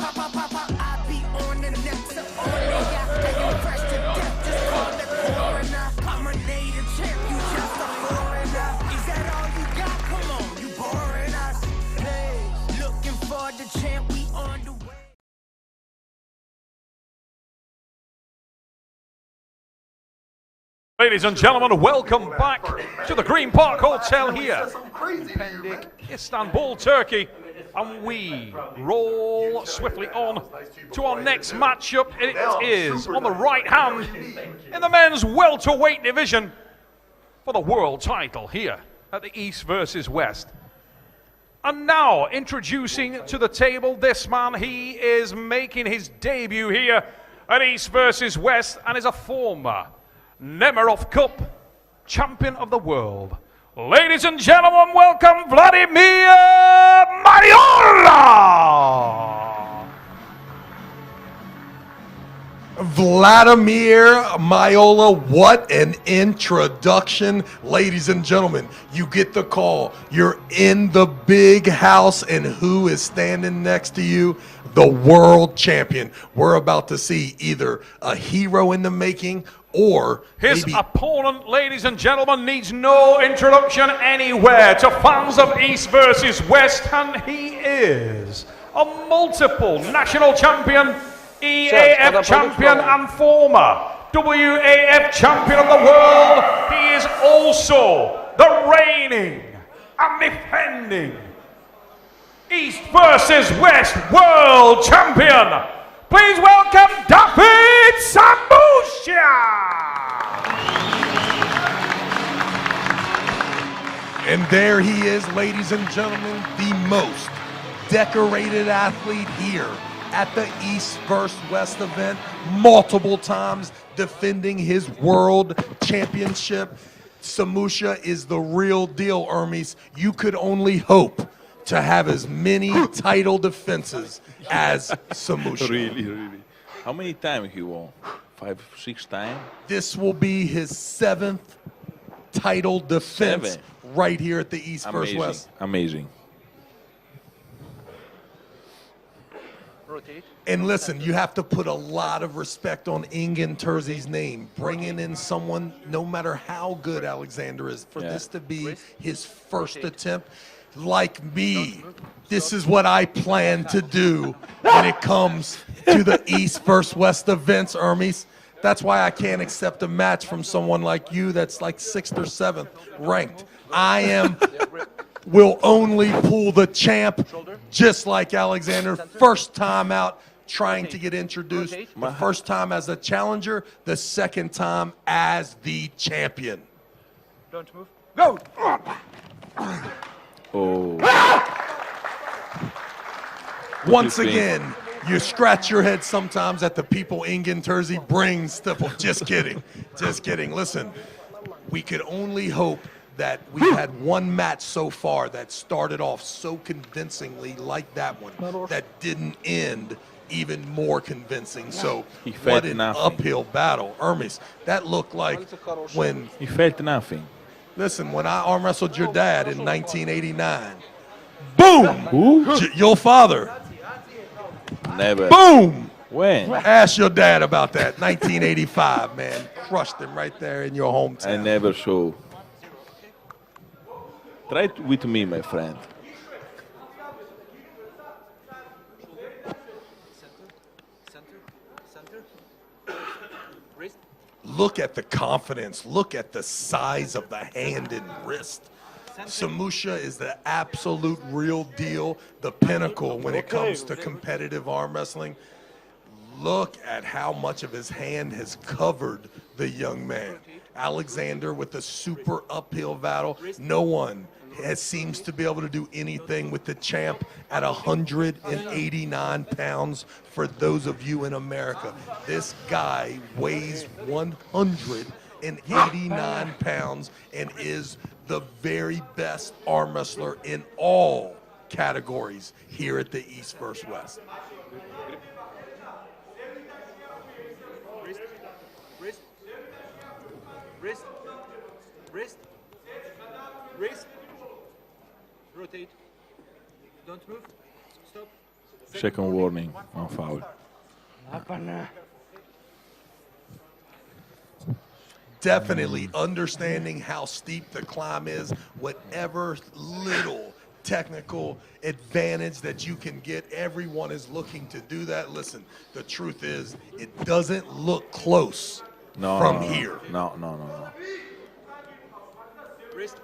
I be on the next fresh to death, just call the coroner. I'm a native champ, you just a foreigner. Is that all you got? Come on, you boring us. Hey, looking for the champ, we on the way. Ladies and gentlemen, welcome back to the Green Park Hotel here in Pendik, Istanbul, Turkey. And we roll swiftly on to our next matchup. It is on the right hand in the men's welterweight division for the world title here at the East versus West. And now introducing to the table this man. He is making his debut here at East versus West and is a former Maiorov Cup champion of the world. Ladies and gentlemen, welcome Vladimir Maiorov! Vladimir Maiorov, what an introduction. Ladies and gentlemen, you get the call. You're in the big house, and who is standing next to you? The world champion. We're about to see either a hero in the making or his maybe opponent, ladies and gentlemen, needs no introduction anywhere to fans of East versus West, and he is a multiple national champion, EAF champion, and former WAF champion of the world. He is also the reigning and defending East versus West world champion. Please welcome Davit Samushia! And there he is, ladies and gentlemen, the most decorated athlete here at the East vs. West event, multiple times defending his world championship. Samushia is the real deal, Hermes. You could only hope to have as many title defenses as Samushia. Really. How many times he won? 5, 6 times? This will be his 7th title defense right here at the East vs. West. Amazing. And listen, you have to put a lot of respect on Engin Terzi's name, bringing in someone, no matter how good Alexander is, for this to be his first attempt. Like me, this is what I plan to do when it comes to the East vs. West events, Hermes. That's why I can't accept a match from someone like you that's like 6th or 7th ranked. I will only pull the champ, just like Alexander. First time out, trying to get introduced. The first time as a challenger, the second time as the champion. Don't move. Go! Oh. Once again, you scratch your head sometimes at the people Engin Terzi brings. Just kidding. Just kidding. Listen, we could only hope that we've had one match so far that started off so convincingly like that one, that didn't end even more convincing. So what an uphill battle. Hermes, that looked like when... He felt nothing. Listen, when I arm wrestled your dad in 1989, boom! Who? Your father. Never. Boom! When? Ask your dad about that. 1985, man. Crushed him right there in your hometown. I never saw. Try it with me, my friend. Look at the confidence. Look at the size of the hand and wrist. Samushia is the absolute real deal, the pinnacle when it comes to competitive arm wrestling. Look at how much of his hand has covered the young man. Alexander with a super uphill battle. No one seems to be able to do anything with the champ at 189 pounds. For those of you in America, this guy weighs 189 pounds and is the very best arm wrestler in all categories here at the East vs. West. Wrist. Rotate. Don't move. Stop. Second warning, 1 foul. Definitely understanding how steep the climb is, whatever little technical advantage that you can get, everyone is looking to do that. Listen, the truth is, it doesn't look close from here. No. Wrist.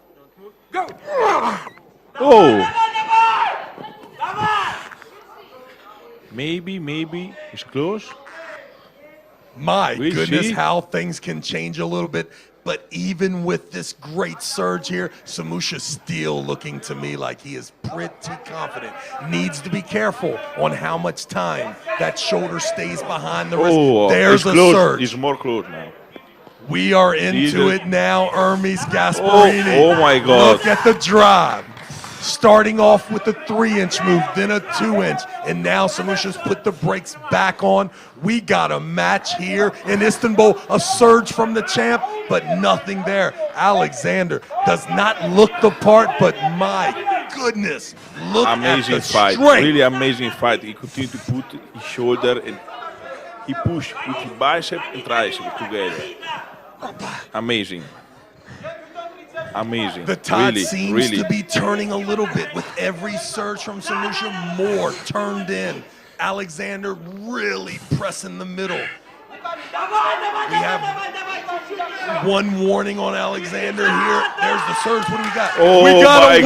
Don't move. Go! Oh! Maybe. It's close. My We goodness, see. how things can change a little bit. But even with this great surge here, Samushia still looking to me like he is pretty confident. Needs to be careful on how much time that shoulder stays behind the wrist. Oh, There's it's a close. surge. It's more close now. We are into it now, Hermes Gasparini. Oh my God. Look at the drive. Starting off with a 3-inch move, then a 2-inch, and now Samushia's put the brakes back on. We got a match here in Istanbul, a surge from the champ, but nothing there. Alexander does not look the part, but my goodness, look Amazing at the fight. strength. Really amazing fight. He continued to put his shoulder and he pushed with his bicep and tricep together. Amazing. The tide Really, seems really. to be turning a little bit with every surge from Samushia, more turned in. Alexander really pressing the middle. We have one warning on Alexander here. There's the surge. What do we got? Oh We got my a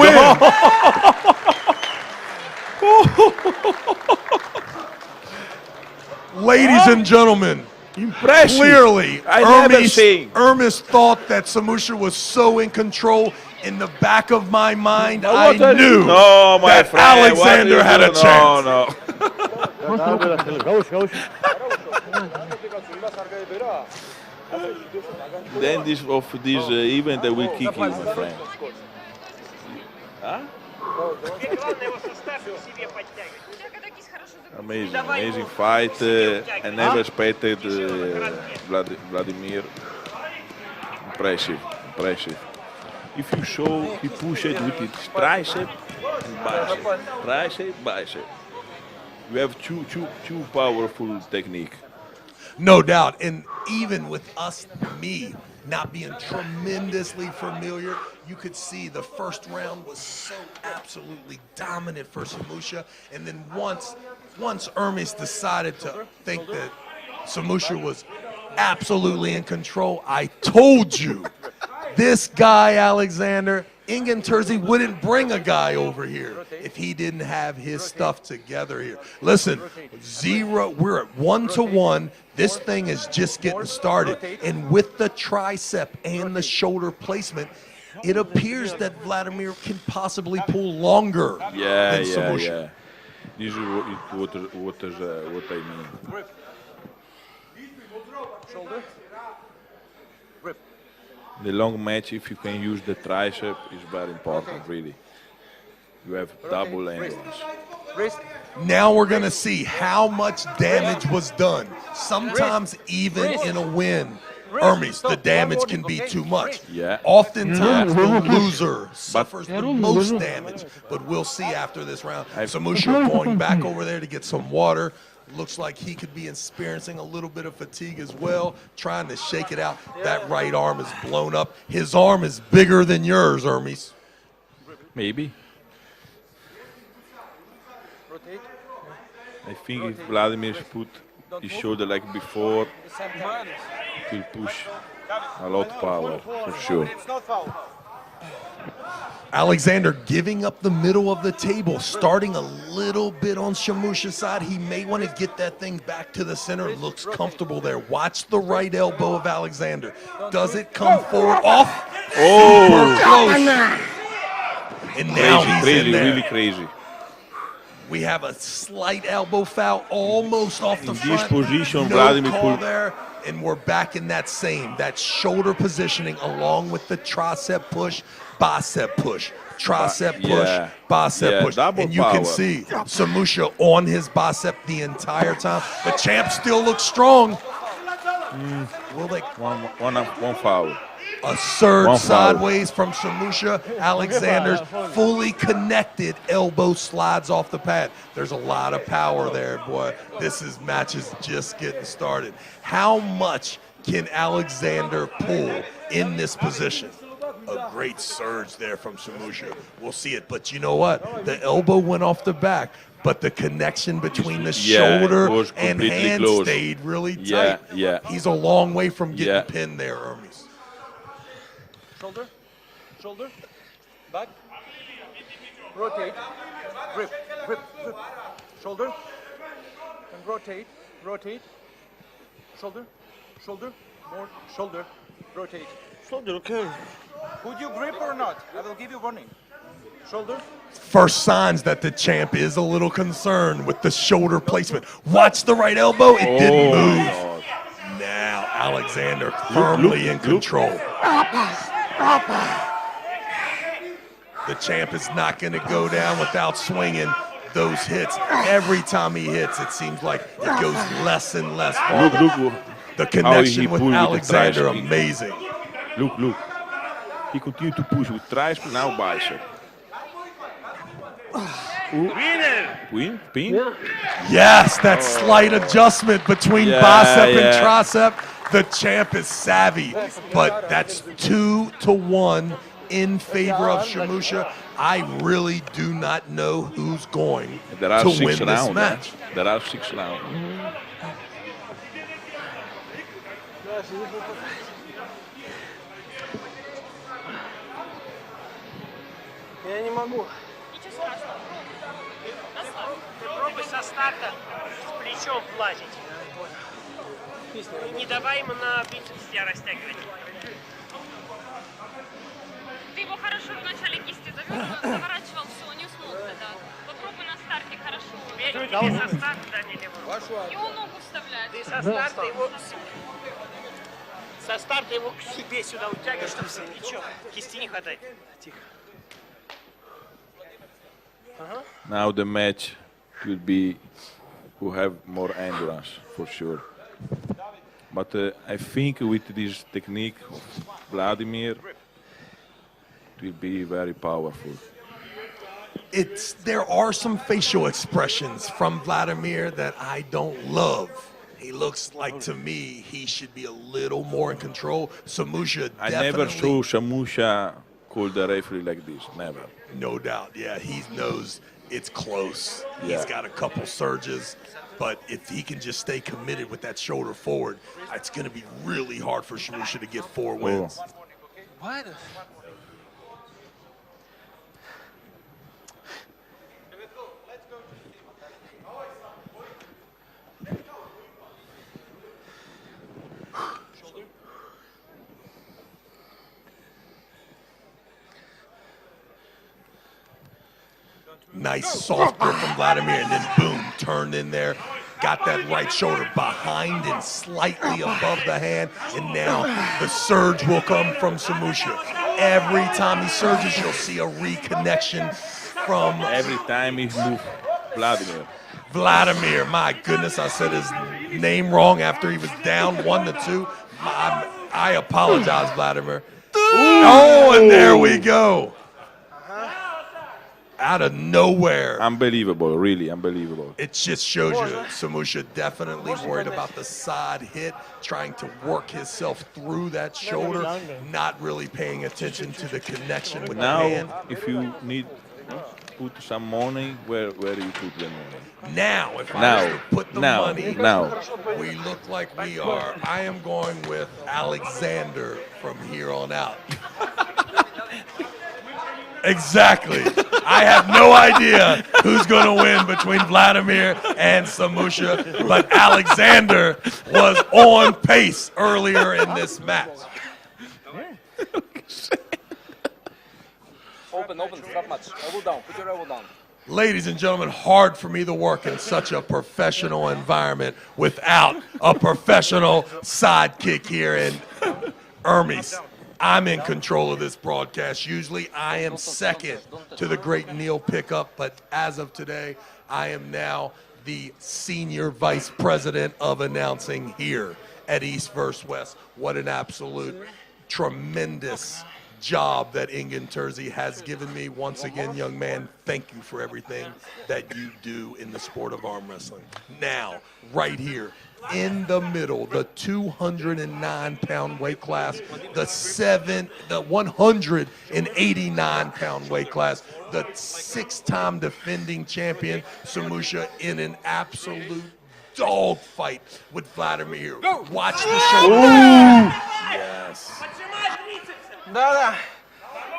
win. Ladies and gentlemen, Impressive. clearly, I never seen. Hermes thought that Samushia was so in control. In the back of my mind, But I what are you- knew No, my that friend, what are Alexander you had a doing? chance. No. Then this event, I will kick you, my friend. Amazing fight. I never expected Vladimir. Impressive. If you saw, he pushed it with his tricep and bicep. Tricep. You have two powerful technique. No doubt. And even with me not being tremendously familiar, you could see the first round was so absolutely dominant for Samushia. And then once Hermes decided to think that Samushia was absolutely in control, I told you, this guy, Alexander, Ingen Terzi wouldn't bring a guy over here if he didn't have his stuff together here. Listen, we're at 1-1. This thing is just getting started. And with the tricep and the shoulder placement, it appears that Vladimir can possibly pull longer than Samushia. This is what I mean. Shoulder. Rip. The long match, if you can use the tricep, is very important, really. You have double angles. Wrist. Now we're going to see how much damage was done. Sometimes even in a win, Hermes, the damage can be too much. Yeah. Oftentimes the loser suffers the most damage, but we'll see after this round. Samushia going back over there to get some water. Looks like he could be experiencing a little bit of fatigue as well, trying to shake it out. That right arm is blown up. His arm is bigger than yours, Hermes. Maybe. Rotate. I think if Vladimir put his shoulder like before, The same time. he'll push a lot of power, for sure. It's not foul. Alexander giving up the middle of the table, starting a little bit on Samushia's side. He may want to get that thing back to the center. Looks comfortable there. Watch the right elbow of Alexander. Does it come forward? Off. Oh! Super close. And now he's Crazy, in there. really crazy. We have a slight elbow foul almost off the In front. this position, no Vladimir call put- there. And we're back in that shoulder positioning along with the tricep push, bicep push, tricep push, Yeah. bicep Yeah, push. double And you can power. see Samushia on his bicep the entire time. The champ still looks strong. Will they? One foul. A surge One foul. sideways from Samushia. Alexander's fully connected elbow slides off the pad. There's a lot of power there, boy. Match is just getting started. How much can Alexander pull in this position? A great surge there from Samushia. We'll see it, but you know what? The elbow went off the back, but the connection between the shoulder was and completely hand close. stayed really tight. Yeah. He's a long way from getting Yeah. pinned there, Hermes. Shoulder. Shoulder. Back. Rotate. Grip. Grip. Grip. Shoulder. And rotate. Rotate. Shoulder. Shoulder. More. Shoulder. Rotate. Shoulder, okay. Would you grip or not? I will give you warning. Shoulder. First signs that the champ is a little concerned with the shoulder placement. Watch the right elbow. It didn't move. God. Now Alexander firmly in control. The champ is not going to go down without swinging those hits. Every time he hits, it seems like it goes less and less far. Look. The connection with pulled with the Alexander, tricep. amazing. Look. He continued to push with tricep, now bicep. Win? Pin? Yes, that slight adjustment between bicep and tricep. The champ is savvy, but that's 2-1 in favor of Samushia. I really do not know who's going There are to 6 win rounds. this match. There are 6 rounds. Я не могу. Ничего страшного. Попробуй со старта с плечом влазить. И не давай ему на бицепс тебя растягивать. Ты его хорошо в начале кисти заворачивал, все, не смог тогда. Попробуй на старте хорошо. Тебе со старта дали левую. Его ногу вставлять. Ты со старта его к себе сюда утягиваешь, чтобы ничего, кисти не хватает. Тихо. Now the match will be who have more endurance, for sure. But I think with this technique of Vladimir, it will be very powerful. There are some facial expressions from Vladimir that I don't love. He looks like, to me, he should be a little more in control. Samushia I definitely. never saw Samushia call the referee like this, never. No doubt, yeah, he knows it's close. Yeah. He's got a couple surges, but if he can just stay committed with that shoulder forward, it's going to be really hard for Samushia to get 4 wins. Why? Nice soft grip from Vladimir, and then boom, turned in there. Got that right shoulder behind and slightly above the hand, and now the surge will come from Samushia. Every time he surges, you'll see a reconnection from Every time he moves Vladimir. Vladimir. My goodness, I said his name wrong after he was down 1-2. I apologize, Vladimir. Oh, and there we go. Out of nowhere. Unbelievable, really unbelievable. It just shows you Samushia definitely worried about the side hit, trying to work himself through that shoulder, not really paying attention to the connection with the hand. Now, if you need put some money, where you put the money? Now, if I was to put the money, now. we look like we are. I am going with Alexander from here on out. Exactly. I have no idea who's going to win between Vladimir and Samushia, but Alexander was on pace earlier in this match. Open, stop match. Elbow down, put your elbow down. Ladies and gentlemen, hard for me to work in such a professional environment without a professional sidekick here in Hermes. I'm in control of this broadcast. Usually I am second to the great Neil Pickup, but as of today, I am now the senior vice president of announcing here at East vs. West. What an absolute tremendous job that Ingen Terzi has given me. Once again, young man, thank you for everything that you do in the sport of arm wrestling. Now, right here, in the middle, the 209-pound weight class, the 189-pound weight class, the 6-time defending champion, Samushia, in an absolute dog fight with Vladimir. Watch the shoulder. Yes.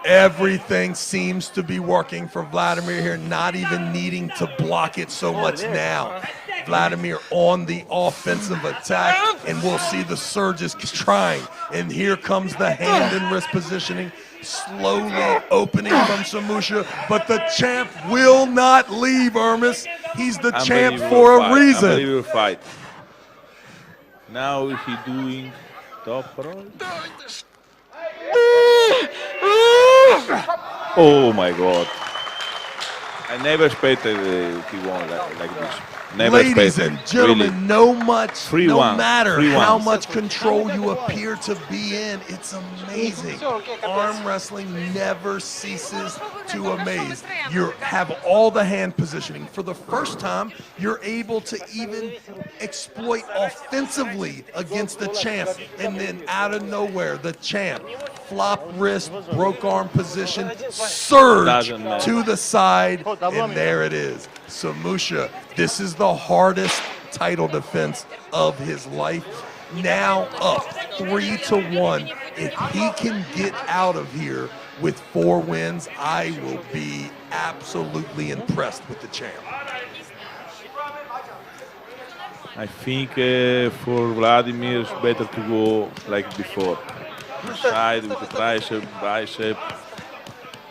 Everything seems to be working for Vladimir here, not even needing to block it so much now. Vladimir on the offensive attack, and we'll see the surges trying. And here comes the hand and wrist positioning, slowly opening from Samushia, but the champ will not leave, Hermes. He's the champ for a reason. Unbelievable fight. Now he doing top roll. Oh my God. I never expected he won like this. Never Ladies expected, and gentlemen, really. no matter how 3-1. much control you appear to be in, it's amazing. Arm wrestling never ceases to amaze. You have all the hand positioning. For the first time, you're able to even exploit offensively against the champ. And then out of nowhere, the champ, flop wrist, broke arm position, surge to the side, and there it is. Samushia, this is the hardest title defense of his life. Now up 3-1. If he can get out of here with 4 wins, I will be absolutely impressed with the champ. I think for Vladimir it's better to go like before. Side with the tricep, bicep,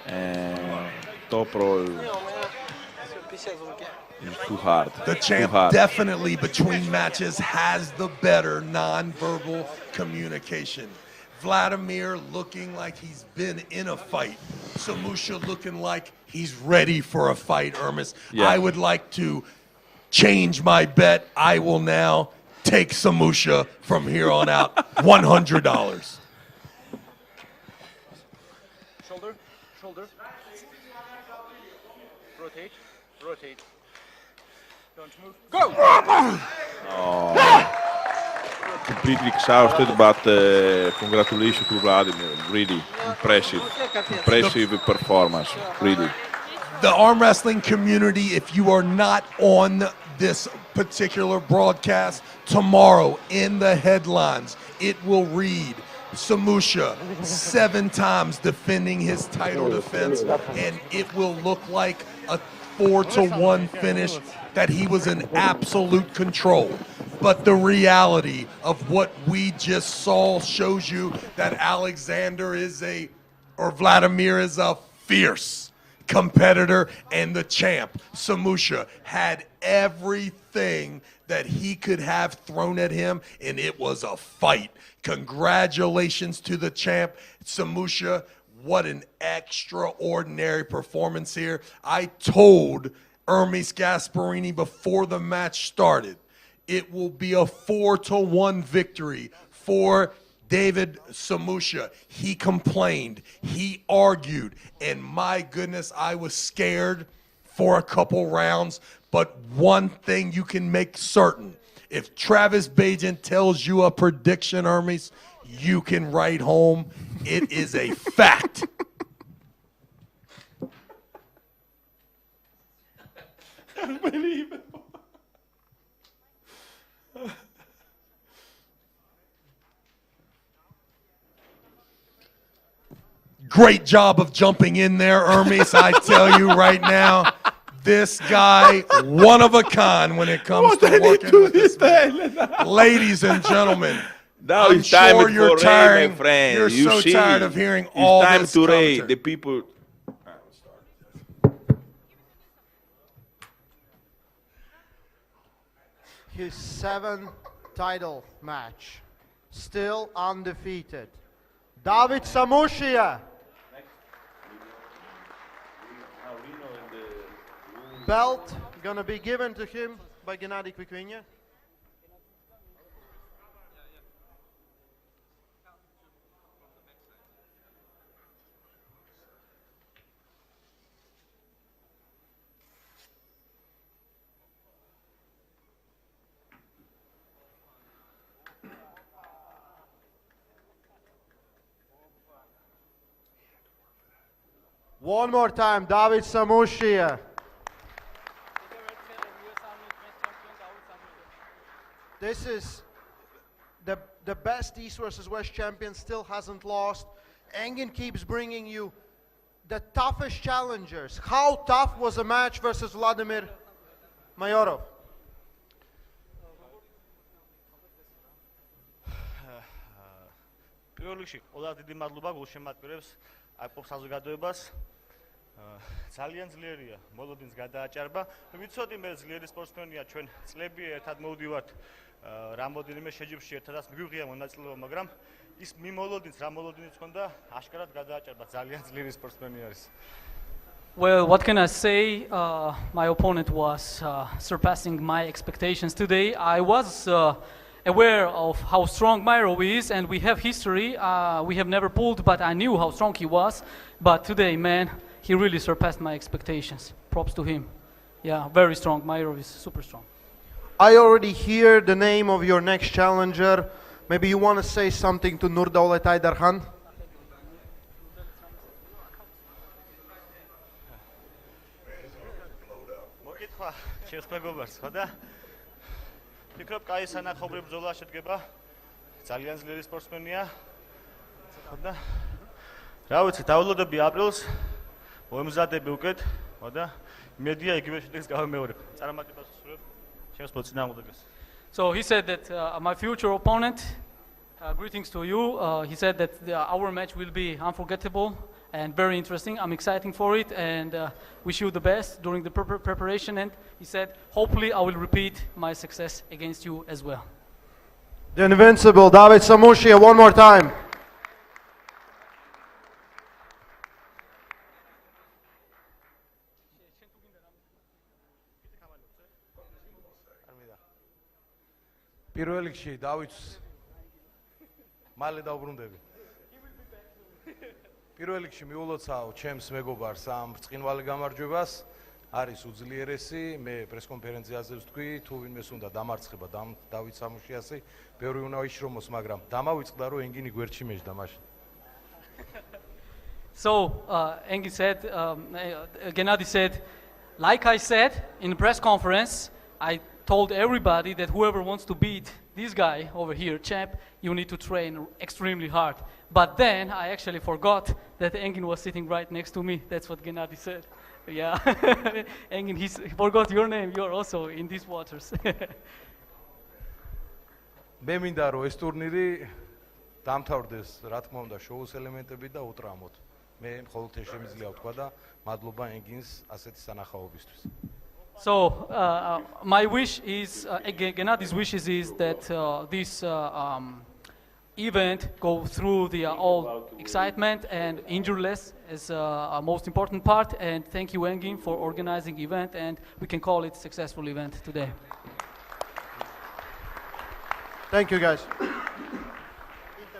and top roll. It's too hard. The champ definitely between matches has the better nonverbal communication. Vladimir looking like he's been in a fight. Samushia looking like he's ready for a fight, Hermes. Yeah. I would like to change my bet. I will now take Samushia from here on out, $100. Shoulder, shoulder. Rotate, rotate. Don't move. Go! Completely exhausted, but congratulations to Vladimir. Really impressive. Impressive performance, really. The arm wrestling community, if you are not on this particular broadcast, tomorrow in the headlines, it will read Samushia 7 times defending his title defense, and it will look like a 4-1 finish, that he was in absolute control. But the reality of what we just saw shows you that Vladimir is a fierce competitor, and the champ, Samushia, had everything that he could have thrown at him, and it was a fight. Congratulations to the champ, Samushia. What an extraordinary performance here. I told Hermes Gasparini before the match started, it will be a 4-1 victory for David Samushia. He complained, he argued, and my goodness, I was scared for a couple rounds. But one thing you can make certain, if Travis Bajan tells you a prediction, Hermes, you can write home, it is a fact. Unbelievable. Great job of jumping in there, Hermes. I tell you right now, this guy, one of a kind when it comes to working with this man. Ladies and gentlemen, Now I'm it's time sure for you're Ray, tired. my friend. You're You so see, tired of hearing it's all time this to Ray, commentary. the people. His 7th title match, still undefeated. Davit Samushia. Belt gonna be given to him by Gennady Kvikvinya. One more time, Davit Samushia. This is the best East versus West champion, still hasn't lost. Engin keeps bringing you the toughest challengers. How tough was the match versus Vladimir Maiorov? პირველ რიგში ყველა დიდი მადლობა გულშემატკივრებს აკპობს საზოგადოებას. ძალიან ძლიერია მოლოდინს გადააჭარბა. ვიცოდი მე ძლიერი სპორტსმენია, ჩვენ წლები ერთად მოვდივართ რამოდენიმე შეჯიბრში ერთადაც მიგვიღია მონაწილეობა, მაგრამ ის მიმოლოდინს რა მოლოდინიც ჰქონდა, აშკარად გადააჭარბა. ძალიან ძლიერი სპორტსმენი არის. Well, what can I say? My opponent was surpassing my expectations today. I was aware of how strong Maiorov is, and we have history. We have never pulled, but I knew how strong he was. But today, man, he really surpassed my expectations. Props to him. Yeah, very strong. Maiorov is super strong. I already hear the name of your next challenger. Maybe you want to say something to Nurdaulet Aydarkhan? მოკითხვა ჩემს მეგობარს, ხო და? ვფიქრობ, კაი სანახაობრივ ბრძოლა შედგება. ძალიან ძლიერი სპორტსმენია. ხო და? რა ვიცი, დაულოდები აპრილს, მოემზადები უკეთ, ხო და? იმედია იგივე შედეგს გავამეორებ. წარმატებას ვსურვებ ჩემს მოწინააღმდეგეს. So he said that my future opponent, greetings to you. He said that our match will be unforgettable and very interesting. I'm excited for it and wish you the best during the preparation. And he said, hopefully I will repeat my success against you as well. The invincible Davit Samushia, one more time. პირველ რიგში დავითს მალე დავბრუნდები. პირველ რიგში მიულოცავ ჩემს მეგობარს ამ ბრწყინვალე გამარჯვებას. არის უძლიერესი, მე პრესკონფერენციაზე ვთქვი, თუ ვინმეს უნდა დამარცხება დავით სამუშიასი, ბევრი უნდა იშრომოს, მაგრამ დამავიწყდა რომ ენგინი გვერდში მეჯდა მაშინ. So Engin said, Gennady said, like I said in the press conference, I told everybody that whoever wants to beat this guy over here, champ, you need to train extremely hard. But then I actually forgot that Engin was sitting right next to me. That's what Gennady said. Yeah, Engin, he forgot your name. You're also in these waters. მე მინდა რომ ეს ტურნირი დამთავრდეს, რა თქმა უნდა, შოუს ელემენტები და უტრამოთ. მე მხოლოდ ეს შემიძლია ვთქვა და მადლობა ენგინს ასეთი სანახაობისთვის. So my wish is, Gennady's wishes is that this event go through the all excitement and injureless is most important part. And thank you, Engin, for organizing event, and we can call it successful event today. Thank you, guys.